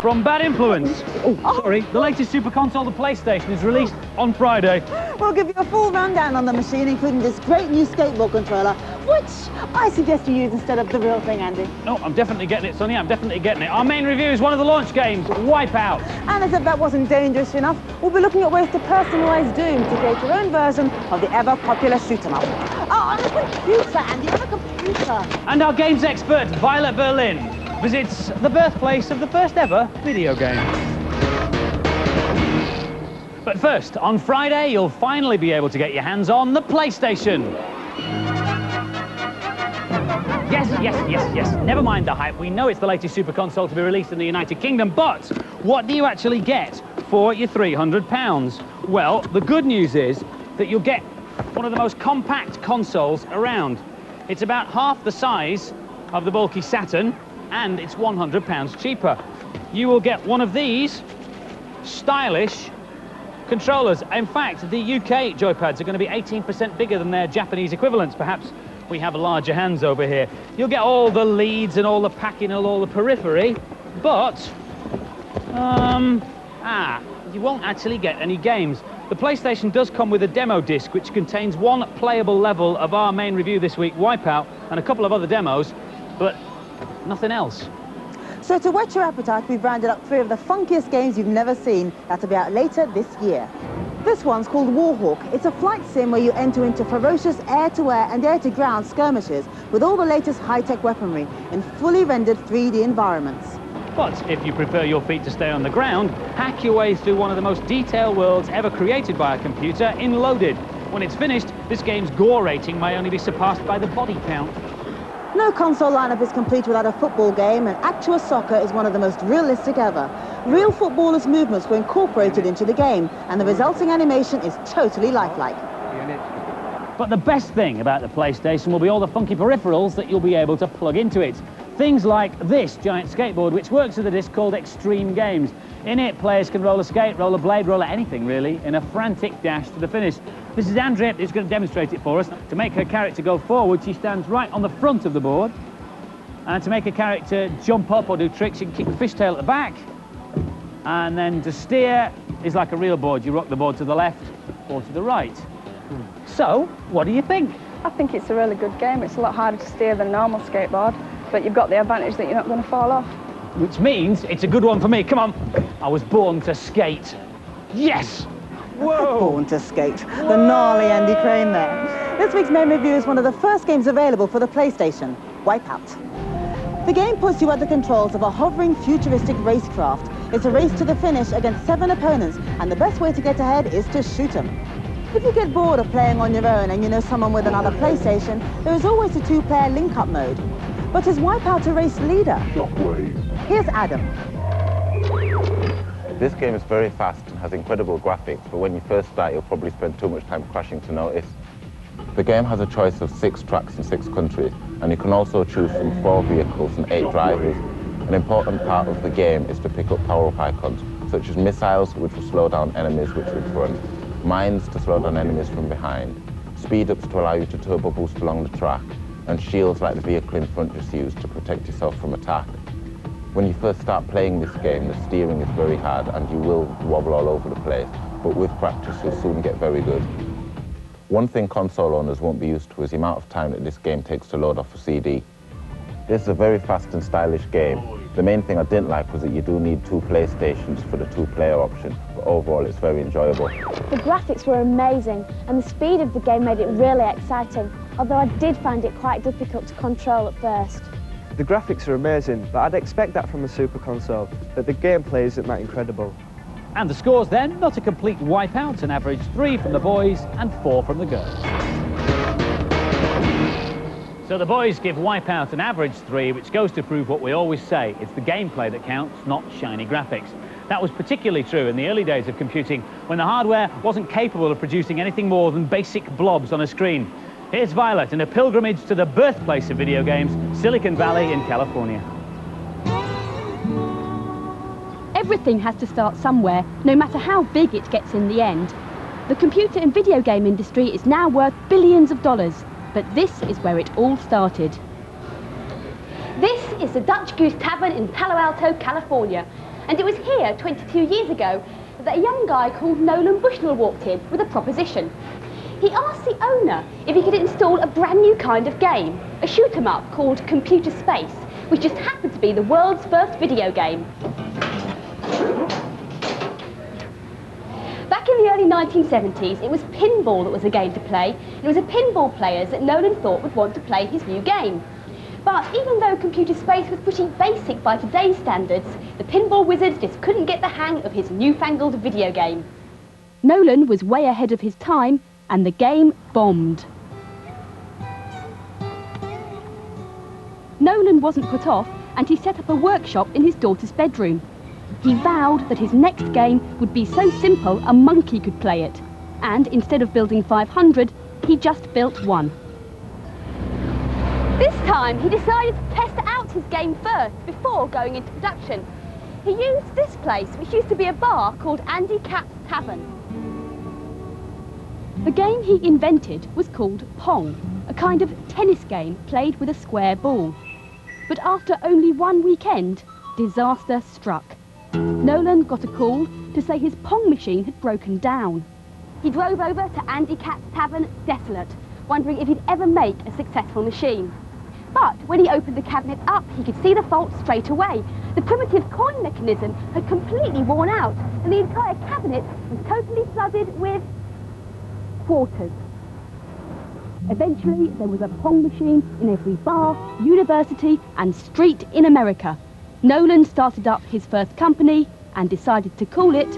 From Bad Influence. Oh, sorry, the latest super console, the PlayStation, is released on Friday. We'll give you a full rundown on the machine, including this great new skateboard controller, which I suggest you use instead of the real thing, Andy. No, I'm definitely getting it, Sonny, I'm definitely getting it. Our main review is one of the launch games, Wipeout. And as if that wasn't dangerous enough, we'll be looking at ways to personalise Doom to create your own version of the ever-popular shoot-'em-up. Oh, on a computer, Andy, on a computer. And our games expert, Violet Berlin, visits the birthplace of the first ever video game. But first, on Friday, you'll finally be able to get your hands on the PlayStation. Yes, never mind the hype. We know it's the latest super console to be released in the United Kingdom, but what do you actually get for your £300? Well, the good news is that you'll get one of the most compact consoles around. It's about half the size of the bulky Saturn, and it's £100 cheaper. You will get one of these stylish controllers. In fact, the UK Joypads are going to be 18% bigger than their Japanese equivalents. Perhaps we have larger hands over here. You'll get all the leads and all the packing and all the periphery, but you won't actually get any games. The PlayStation does come with a demo disc which contains one playable level of our main review this week, Wipeout, and a couple of other demos, but nothing else. So to whet your appetite, we've rounded up 3 of the funkiest games you've never seen that'll be out later this year. This one's called Warhawk. It's a flight sim where you enter into ferocious air-to-air and air-to-ground skirmishes with all the latest high-tech weaponry in fully rendered 3D environments. But if you prefer your feet to stay on the ground, hack your way through one of the most detailed worlds ever created by a computer in Loaded. When it's finished, this game's gore rating may only be surpassed by the body count. No console lineup is complete without a football game, and Actua Soccer is one of the most realistic ever. Real footballers' movements were incorporated into the game, and the resulting animation is totally lifelike. But the best thing about the PlayStation will be all the funky peripherals that you'll be able to plug into it. Things like this giant skateboard, which works with a disc called Extreme Games. In it, players can roller skate, roller blade, roller anything really, in a frantic dash to the finish. This is Andrea, who's going to demonstrate it for us. To make her character go forward, she stands right on the front of the board. And to make a character jump up or do tricks, you can kick the fishtail at the back. And then to steer is like a real board. You rock the board to the left or to the right. So, what do you think? I think it's a really good game. It's a lot harder to steer than a normal skateboard, but you've got the advantage that you're not going to fall off. Which means it's a good one for me. Come on. I was born to skate. Yes! Whoa! Born to skate. The gnarly Andy Crane there. This week's main review is one of the first games available for the PlayStation, Wipeout. The game puts you at the controls of a hovering futuristic racecraft. It's a race to the finish against 7 opponents, and the best way to get ahead is to shoot them. If you get bored of playing on your own and you know someone with another PlayStation, there is always a 2-player link-up mode. But is Wipeout a race leader? Here's Adam. This game is very fast and has incredible graphics, but when you first start, you'll probably spend too much time crashing to notice. The game has a choice of 6 tracks in 6 countries, and you can also choose from 4 vehicles and 8 drivers. An important part of the game is to pick up power-up icons, such as missiles, which will slow down enemies which are in front, mines to slow down enemies from behind, speed-ups to allow you to turbo boost along the track, and shields like the vehicle in front just used to protect yourself from attack. When you first start playing this game, the steering is very hard and you will wobble all over the place, but with practice you'll soon get very good. One thing console owners won't be used to is the amount of time that this game takes to load off a CD. This is a very fast and stylish game. The main thing I didn't like was that you do need 2 PlayStations for the 2-player option, but overall it's very enjoyable. The graphics were amazing and the speed of the game made it really exciting, although I did find it quite difficult to control at first. The graphics are amazing, but I'd expect that from a Super Console, but the gameplay isn't that incredible. And the scores then, not a complete Wipeout, an average 3 from the boys and 4 from the girls. So the boys give Wipeout an average 3, which goes to prove what we always say, it's the gameplay that counts, not shiny graphics. That was particularly true in the early days of computing, when the hardware wasn't capable of producing anything more than basic blobs on a screen. Here's Violet in a pilgrimage to the birthplace of video games, Silicon Valley in California. Everything has to start somewhere, no matter how big it gets in the end. The computer and video game industry is now worth billions of dollars, but this is where it all started. This is the Dutch Goose Tavern in Palo Alto, California. And it was here 22 years ago that a young guy called Nolan Bushnell walked in with a proposition. He asked the owner if he could install a brand new kind of game, a shoot-'em-up called Computer Space, which just happened to be the world's first video game. Back in the early 1970s, it was pinball that was a game to play, and it was the pinball players that Nolan thought would want to play his new game. But even though Computer Space was pretty basic by today's standards, the pinball wizards just couldn't get the hang of his newfangled video game. Nolan was way ahead of his time, and the game bombed. Nolan wasn't put off, and he set up a workshop in his daughter's bedroom. He vowed that his next game would be so simple a monkey could play it, and instead of building 500, he just built one. This time, he decided to test out his game first before going into production. He used this place, which used to be a bar called Andy Capp's Tavern. The game he invented was called Pong, a kind of tennis game played with a square ball. But after only one weekend, disaster struck. Nolan got a call to say his Pong machine had broken down. He drove over to Andy Capp's Tavern desolate, wondering if he'd ever make a successful machine. But when he opened the cabinet up, he could see the fault straight away. The primitive coin mechanism had completely worn out, and the entire cabinet was totally flooded with quarters. Eventually, there was a Pong machine in every bar, university and street in America. Nolan started up his first company and decided to call it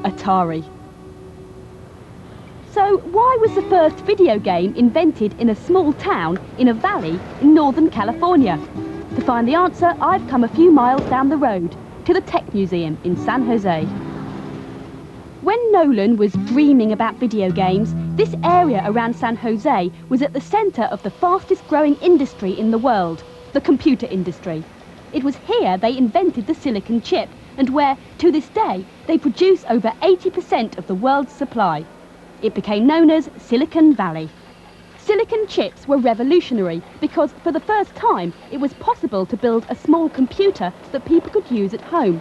Atari. So why was the first video game invented in a small town in a valley in Northern California? To find the answer, I've come a few miles down the road to the Tech Museum in San Jose. When Nolan was dreaming about video games, this area around San Jose was at the centre of the fastest growing industry in the world, the computer industry. It was here they invented the silicon chip, and where, to this day, they produce over 80% of the world's supply. It became known as Silicon Valley. Silicon chips were revolutionary because for the first time it was possible to build a small computer that people could use at home.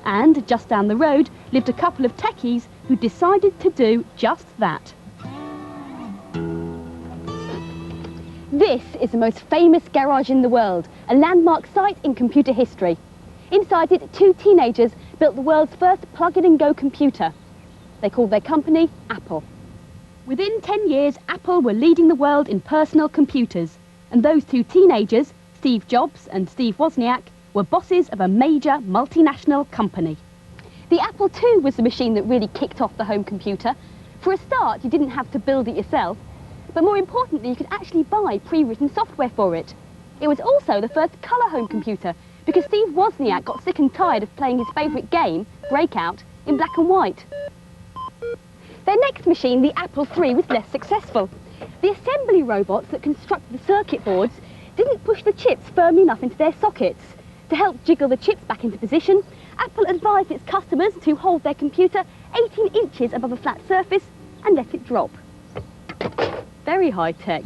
And just down the road lived a couple of techies who decided to do just that. This is the most famous garage in the world, a landmark site in computer history. Inside it, two teenagers built the world's first plug-in-and-go computer. They called their company Apple. Within 10 years, Apple were leading the world in personal computers, and those two teenagers, Steve Jobs and Steve Wozniak, were bosses of a major multinational company. The Apple II was the machine that really kicked off the home computer. For a start, you didn't have to build it yourself, but more importantly, you could actually buy pre-written software for it. It was also the first colour home computer, because Steve Wozniak got sick and tired of playing his favourite game, Breakout, in black and white. Their next machine, the Apple III, was less successful. The assembly robots that constructed the circuit boards didn't push the chips firmly enough into their sockets. To help jiggle the chips back into position, Apple advised its customers to hold their computer 18 inches above a flat surface and let it drop. Very high tech.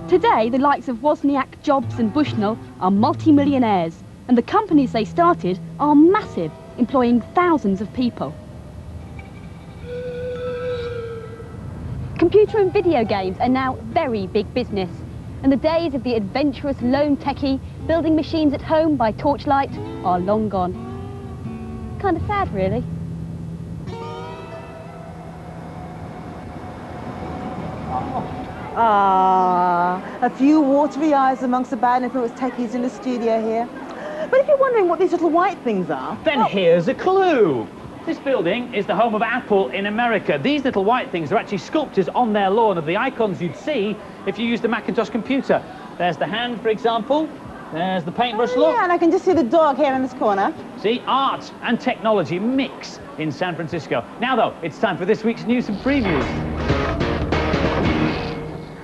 Today, the likes of Wozniak, Jobs and Bushnell are multi-millionaires, and the companies they started are massive, employing thousands of people. Computer and video games are now very big business, and the days of the adventurous lone techie building machines at home by torchlight are long gone. Kind of sad, really. A few watery eyes amongst the bad influence techies in the studio here. But if you're wondering what these little white things are... Then here's a clue. This building is the home of Apple in America. These little white things are actually sculptures on their lawn of the icons you'd see if you used a Macintosh computer. There's the hand, for example. There's the paintbrush look. Yeah, and I can just see the dog here in this corner. See, art and technology mix in San Francisco. Now, though, it's time for this week's news and previews.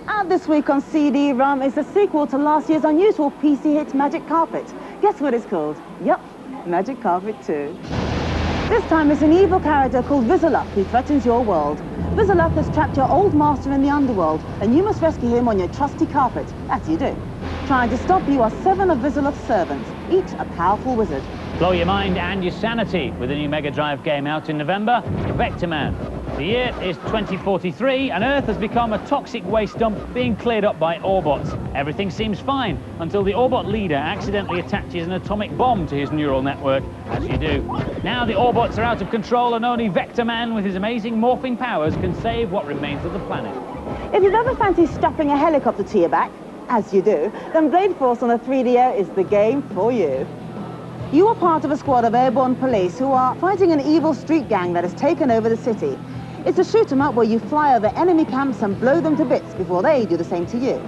Out this week on CD-ROM is the sequel to last year's unusual PC hit Magic Carpet. Guess what it's called? Yup, Magic Carpet 2. This time it's an evil character called Vizaluk who threatens your world. Vizaluk has trapped your old master in the underworld, and you must rescue him on your trusty carpet, as you do. Trying to stop you are 7 of Vizaluk's servants, each a powerful wizard. Blow your mind and your sanity with a new Mega Drive game out in November, Vector Man. The year is 2043 and Earth has become a toxic waste dump being cleared up by Autobots. Everything seems fine until the Autobot leader accidentally attaches an atomic bomb to his neural network, as you do. Now the Autobots are out of control and only Vector Man with his amazing morphing powers can save what remains of the planet. If you've ever fancied strapping a helicopter to your back, as you do, then Blade Force on the 3DO is the game for you. You are part of a squad of airborne police who are fighting an evil street gang that has taken over the city. It's a shoot 'em up where you fly over enemy camps and blow them to bits before they do the same to you.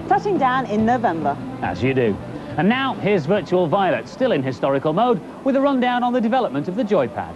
Touching down in November. As you do. And now here's Virtual Violet, still in historical mode, with a rundown on the development of the Joypad.